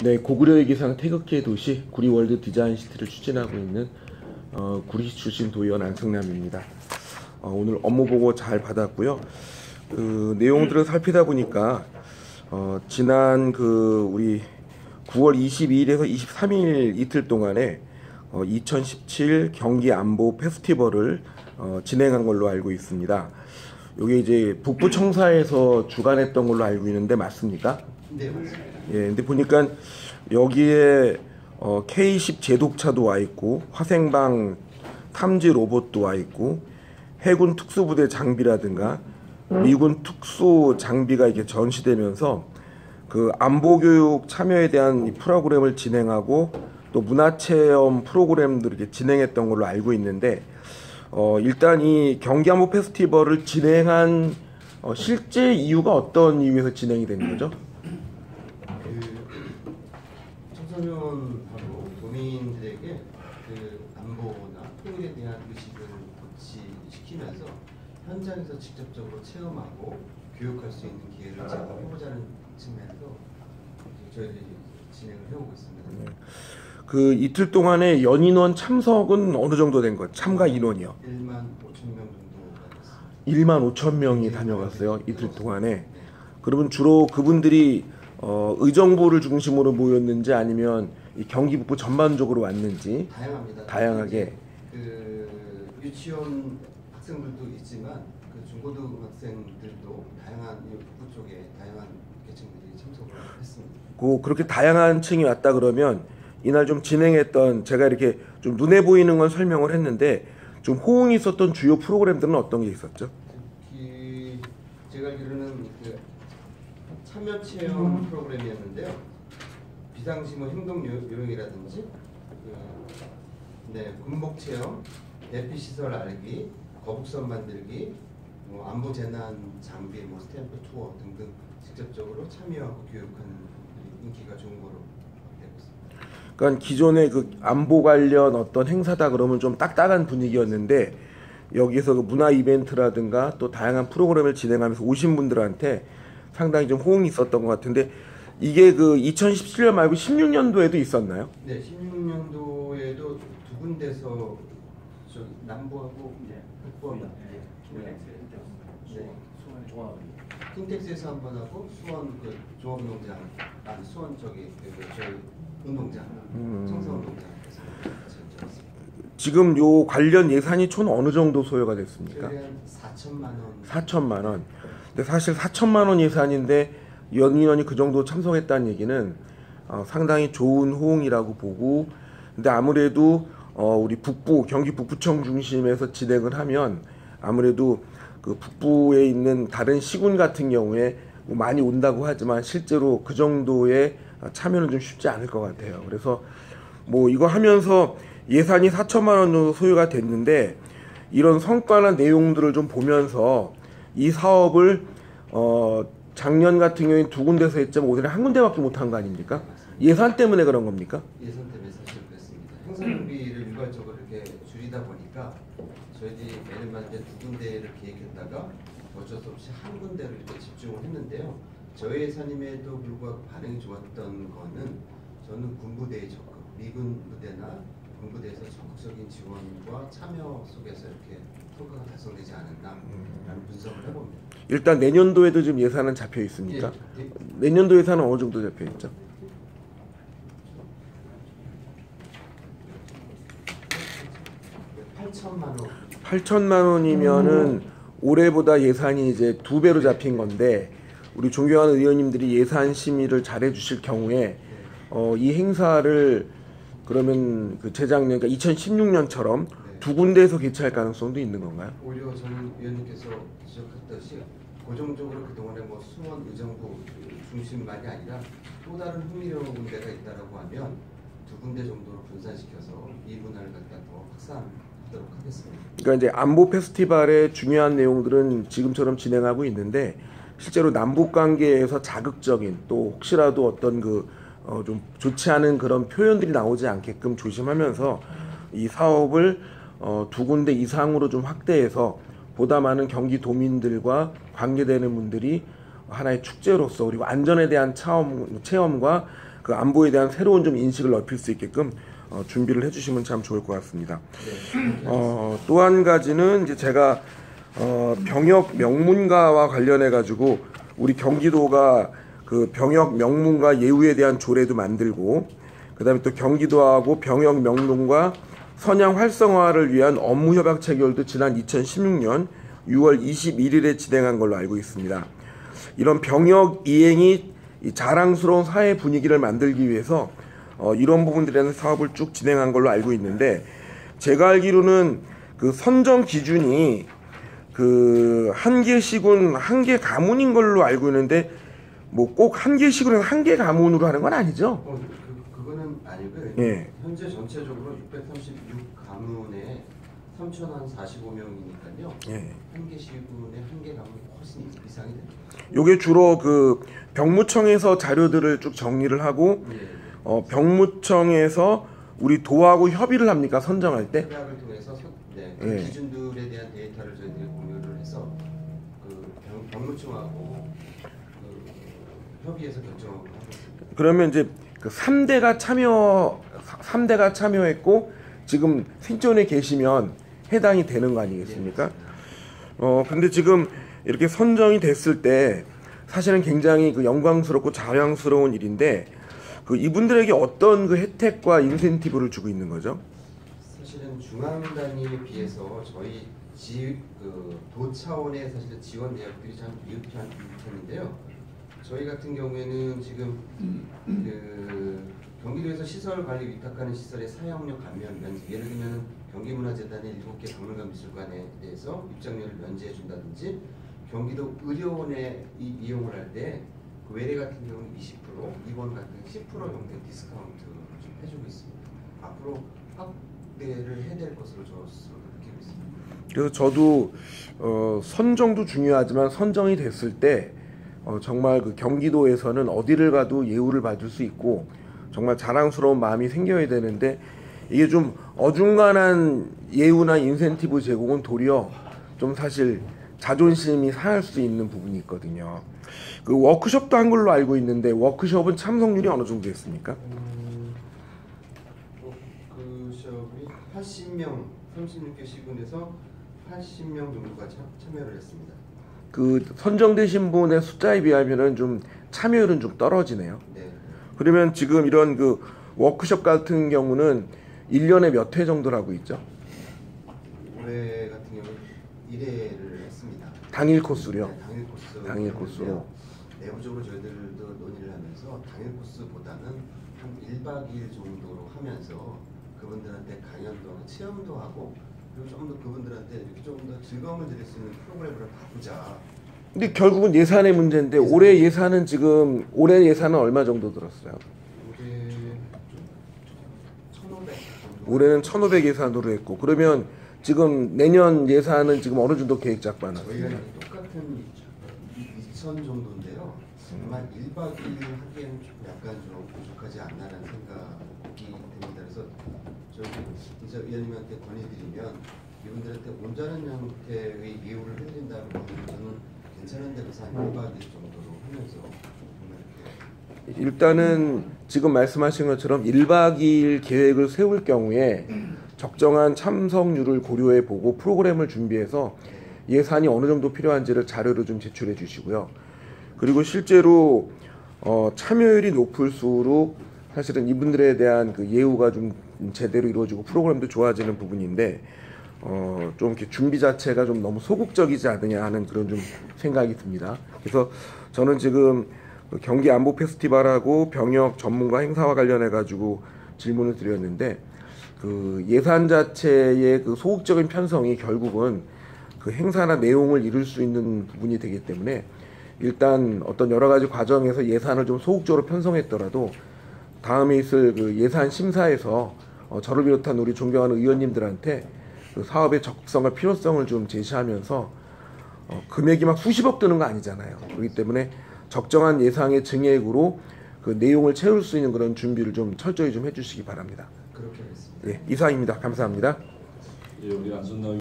네, 고구려의 기상 태극기의 도시 구리월드 디자인시티를 추진하고 있는 구리 출신 도의원 안승남입니다. 오늘 업무 보고 잘 받았고요. 그 내용들을 살피다 보니까 지난 우리 9월 22일에서 23일 이틀 동안에 2017 경기 안보 페스티벌을 진행한 걸로 알고 있습니다. 이게 이제 북부청사에서 주관했던 걸로 알고 있는데 맞습니까? 네, 맞습니다. 예, 근데 보니까 여기에 K10 제독차도 와 있고 화생방 탐지 로봇도 와 있고 해군 특수부대 장비라든가 미군 특수 장비가 이렇게 전시되면서 그 안보교육 참여에 대한 이 프로그램을 진행하고 또 문화체험 프로그램들을 이렇게 진행했던 걸로 알고 있는데 일단 이 경기안보 페스티벌을 진행한 실제 이유가 어떤 이유에서 진행이 된 거죠? 청소년하고 도민들에게 안보나 통일에 대한 의식을 고취시키면서 현장에서 직접적으로 체험하고 교육할 수 있는 기회를 제공해보자는 측면에서 저희들이 진행을 해오고 있습니다. 네. 그 이틀 동안의 연인원 참석은 어느 정도 된 거예요? 참가 인원이요? 1만 5천 명 정도가 됐습니다. 1만 5천 명이 다녀갔어요, 이틀 동안에. 그러면 주로 그분들이 의정부를 중심으로 모였는지 아니면 이 경기 북부 전반적으로 왔는지? 다양합니다. 다양하게. 유치원 학생들도 있지만 중고등학생들도 다양한 북부 쪽에 다양한 계층들이 참석을 했습니다. 그렇게 다양한 층이 왔다 그러면 이날 좀 진행했던, 제가 이렇게 좀 눈에 보이는 건 설명을 했는데 좀 호응이 있었던 주요 프로그램들은 어떤 게 있었죠? 특히 제가 알기로는 참여 체험 프로그램이었는데요. 비상시 행동 요령이라든지 군복 체험, 대피 시설 알기, 거북선 만들기, 안보 재난 장비, 스탬프 투어 등등 직접적으로 참여하고 교육하는 인기가 좋은 거로 되고 있습니다. 그러니까 기존의 그 안보 관련 어떤 행사다 그러면 좀 딱딱한 분위기였는데 여기서 그 문화 이벤트라든가 또 다양한 프로그램을 진행하면서 오신 분들한테 상당히 좀 호응이 있었던 것 같은데 이게 2017년 말고 16년도에도 있었나요? 네, 16년도에도 두 군데서 남부하고 북부 킨텍스에서 한 번 하고 수원 조업농장 수원 저희 운동장 청사운동장에서 지금 요 관련 예산이 총 어느 정도 소요가 됐습니까? 4천만 원. 4천만 원. 근데 사실 4천만 원 예산인데 연인원이 그 정도 참석했다는 얘기는 상당히 좋은 호응이라고 보고, 근데 아무래도 우리 북부 경기 북부청 중심에서 진행을 하면 아무래도 그 북부에 있는 다른 시군 같은 경우에 많이 온다고 하지만 실제로 그 정도의 참여는 좀 쉽지 않을 것 같아요. 그래서 이거 하면서 예산이 4천만 원 정도 소요가 됐는데 이런 성과나 내용들을 좀 보면서 이 사업을 작년 같은 경우에 두 군데서 했지만 올해는 한 군데밖에 못한 거 아닙니까? 예산 때문에 그런 겁니까? 예산 때문에 사실 그렇습니다. 행사비를 일괄적으로 이렇게 줄이다 보니까 저희들이 매년마다 두 군데를 계획했다가 어쩔 수 없이 한 군데를 이렇게 집중을 했는데요. 저희 예산임에도 불구하고 반응이 좋았던 거는 저는 군부대의 적극, 미군 부대나 군부대에서 적극적인 지원과 참여 속에서 이렇게 성과가 달성되지 않았나라는 분석을 해봅니다. 일단 내년도에도 지금 예산은 잡혀 있습니까? 예. 내년도 예산은 어느 정도 잡혀 있죠? 8천만 원. 8천만 원이면은 올해보다 예산이 이제 2배로 잡힌 건데 우리 존경하는 의원님들이 예산 심의를 잘해 주실 경우에 이 행사를 그러면 재작년, 그러니까 2016년처럼 두 군데에서 개최할 가능성도 있는 건가요? 오히려 저는 의원님께서 지적했듯이 고정적으로 그동안에 수원 의정부 중심만이 아니라 또 다른 흥미로운 군데가 있다라고 하면 두 군데 정도로 분산시켜서 이 문화를 갖다 더 확산하도록 하겠습니다. 그러니까 이제 안보 페스티벌의 중요한 내용들은 지금처럼 진행하고 있는데 실제로 남북 관계에서 자극적인 또 혹시라도 어떤 좀 좋지 않은 그런 표현들이 나오지 않게끔 조심하면서 이 사업을 두 군데 이상으로 좀 확대해서 보다 많은 경기 도민들과 관계되는 분들이 하나의 축제로서 그리고 안전에 대한 체험과 그 안보에 대한 새로운 좀 인식을 넓힐 수 있게끔 준비를 해주시면 참 좋을 것 같습니다. 또 한 가지는 이제 제가 병역 명문가와 관련해 가지고 우리 경기도가 그 병역 명문가 예우에 대한 조례도 만들고, 그다음에 또 경기도하고 병역 명문가 선양 활성화를 위한 업무 협약 체결도 지난 2016년 6월 21일에 진행한 걸로 알고 있습니다. 이런 병역 이행이 자랑스러운 사회 분위기를 만들기 위해서 이런 부분들에 대한 사업을 쭉 진행한 걸로 알고 있는데, 제가 알기로는 그 선정 기준이 그 한 개 시군 한 개 가문인 걸로 알고 있는데, 뭐 꼭 한 개 시군에서 한 개 가문으로 하는 건 아니죠? 그거는 아니고요. 예. 현재 전체적으로 636가문에 3,045명이니까요. 예. 한 개 시군에 한 개 가문이 훨씬 이상이 됩니다. 요게 주로 그 병무청에서 자료들을 쭉 정리를 하고, 예. 병무청에서 우리 도하고 협의를 합니까? 선정할 때? 협약을 통해서 그 예. 기준들에 대한 데이터를 저희들이 공유를 해서 그 병무청하고 그 협의해서 결정하고 하고 있습니다. 그러면 이제 그 3대가 참여했고 지금 생존에 계시면 해당이 되는 거 아니겠습니까? 근데 지금 이렇게 선정이 됐을 때 사실은 굉장히 그 영광스럽고 자랑스러운 일인데, 그 이분들에게 어떤 그 혜택과 인센티브를 주고 있는 거죠? 사실은 중앙 단위에 비해서 저희 도 차원의 사실은 지원 내역들이 참 미흡한 편인데요. 저희 같은 경우에는 지금 그 경기도에서 시설 관리 위탁하는 시설의 사용료 감면 면제, 예를 들면 경기문화재단의 7개 박물관 미술관에 대해서 입장료를 면제해 준다든지, 경기도 의료원에 이용을 할 때 그 외래 같은 경우는 20%, 입원 같은 10% 정도의 디스카운트를 좀 해주고 있습니다. 앞으로 확대를 해야 될 것으로 저로서 느끼고 있습니다. 그래서 저도 선정도 중요하지만 선정이 됐을 때 정말 그 경기도에서는 어디를 가도 예우를 받을 수 있고 정말 자랑스러운 마음이 생겨야 되는데, 이게 좀 어중간한 예우나 인센티브 제공은 도리어 좀 사실 자존심이 상할 수 있는 부분이 있거든요. 그 워크숍도 한 걸로 알고 있는데, 워크숍은 참석률이 어느 정도 됐습니까? 워크숍이 80명, 36개 시군에서 80명 정도가 참여를 했습니다. 그 선정되신 분의 숫자에 비하면은 좀 참여율은 좀 떨어지네요. 네. 그러면 지금 이런 그 워크숍 같은 경우는 1년에 몇 회 정도라고 있죠? 올해 같은 경우는 1회를 했습니다. 당일 코스로요? 네, 당일 코스. 당일 코스로. 내부적으로 저희들도 논의를 하면서 당일 코스보다는 한 1박 2일 정도로 하면서 그분들한테 강연도 체험도 하고, 그리고 좀 더 그분들한테 이렇게 좀 더 즐거움을 드릴 수 있는 프로그램을 바꾸자. 근데 결국은 예산의 문제인데, 올해 예산은 얼마 정도 들었어요? 올해 1,500 정도. 올해는 1,500 예산으로 했고, 그러면 지금 내년 예산은 지금 어느 정도 계획 저희가 잡아놨습니까? 똑같은 2,000 정도인데요. 아마 1박 2일 하기에는 좀 약간 좀 부족하지 않나라는 생각이 듭니다. 그래서 저희 이제 위원님한테 건의드리면 이분들한테 온전한 형태의 예우를 해드린다고 하면 저는 괜찮은데, 그래서 한 1박 2일 정도로 하면서 정말 이렇게 일단은 지금 말씀하신 것처럼 1박 2일 계획을 세울 경우에 적정한 참석률을 고려해 보고 프로그램을 준비해서 예산이 어느 정도 필요한지를 자료로 좀 제출해 주시고요. 그리고 실제로 참여율이 높을수록 사실은 이분들에 대한 그 예우가 좀 제대로 이루어지고 프로그램도 좋아지는 부분인데, 좀 이렇게 준비 자체가 좀 너무 소극적이지 않느냐 하는 그런 좀 생각이 듭니다. 그래서 저는 지금 경기 안보 페스티벌하고 병역 전문가 행사와 관련해 가지고 질문을 드렸는데, 그 예산 자체의 그 소극적인 편성이 결국은 그 행사나 내용을 이룰 수 있는 부분이 되기 때문에, 일단 어떤 여러 가지 과정에서 예산을 좀 소극적으로 편성했더라도 다음에 있을 그 예산 심사에서 저를 비롯한 우리 존경하는 의원님들한테 그 사업의 적성과 필요성을 좀 제시하면서 금액이 막 수십억 드는 거 아니잖아요. 그렇기 때문에 적정한 예상의 증액으로 그 내용을 채울 수 있는 그런 준비를 좀 철저히 좀 해주시기 바랍니다. 그렇게 하겠습니다. 예, 이상입니다. 감사합니다. 예, 우리 안순남